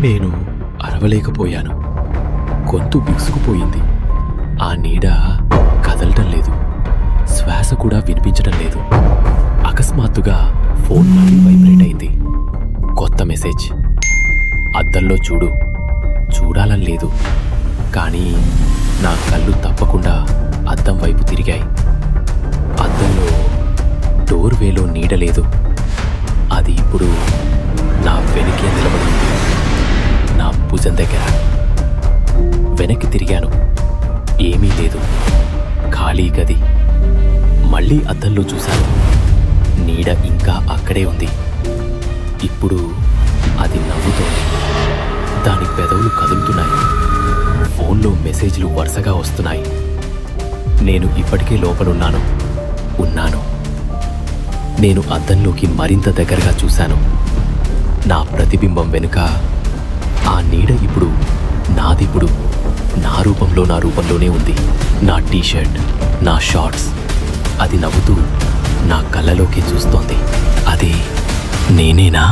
నేను అరవలేకపోయాను. గొంతు బిగుసుకుపోయింది. ఆ నీడ కదలటం లేదు. శ్వాస కూడా వినిపించటం లేదు. అకస్మాత్తుగా ఫోన్ మళ్ళీ వైబ్రేట్ అయింది. కొత్త మెసేజ్. అద్దంలో చూడు. చూడాలని లేదు, కానీ నా కళ్ళు తప్పకుండా అద్దం వైపు తిరిగాయి. అద్దంలో డోర్వేలో నీడ లేదు. అది ఇప్పుడు నా వెనకే నిలబడి ఉంది, నా భుజం దగ్గర. వెనక్కి తిరిగాను. ఏమీ లేదు. ఖాళీ గది. మళ్ళీ అద్దంలో చూశాను. నీడ ఇంకా అక్కడే ఉంది. ఇప్పుడు అది నవ్వుతోంది. దాని పెదవులు కదులుతున్నాయి. ఫోన్లో మెసేజ్లు వరుసగా వస్తున్నాయి. నేను ఇప్పటికే లోపలున్నాను. నేను అద్దంలోకి మరింత దగ్గరగా చూశాను. నా ప్రతిబింబం వెనుక ఆ నీడ ఇప్పుడు నాదిప్పుడు నా రూపంలోనే ఉంది. నా టీషర్ట్, నా షార్ట్స్. అది నవ్వుతూ నా కళ్ళలోకి చూస్తోంది. అది నేనేనా?